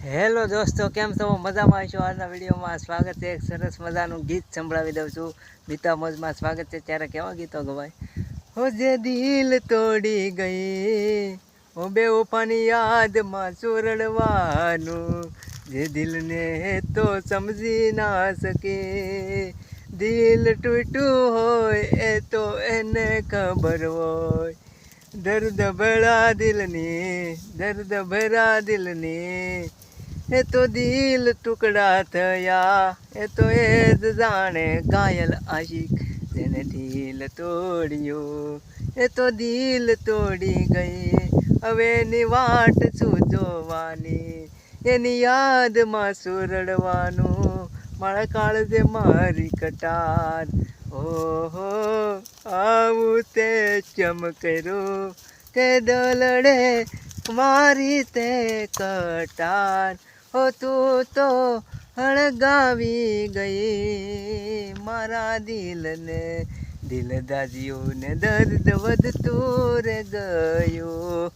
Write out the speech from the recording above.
Hello દોસ્તો, કેમ છો? મજામાં છો? આજના વિડીયોમાં સ્વાગત છે. એક સરસ મજાનું ગીત સંભળાવી દઉં છું. ગીતા મોજમાં સ્વાગત છે. ત્યારે કેવા ગીતો ગવાય? હો જે દિલ તોડી ગઈ, હો બેવફાની યાદમાં ચોરડવાનું, જે દિલને તો સમજી ના શકે. દિલ તૂટ્યું હોય એ તો એને ખબર હોય. દર્દ ભરા દિલની એ તો દિલ ટુકડા થયા, એ તો એ જ જાણે ઘાયલ આશિક જેને દિલ તોડ્યું. એ તો દિલ તોડી ગઈ, હવે એની વાટ શું જોવાની, એની યાદમાં શું રડવાનું. મારા કાળજે મારી કટાર, ઓહો આવું તે ચમ કર્યું કે દલડે મારી તે કટાર. હો તું તો હળગાવી ગઈ મારા દિલને, દિલ દાજ્યું ને દર્દ વધતું રે ગયું.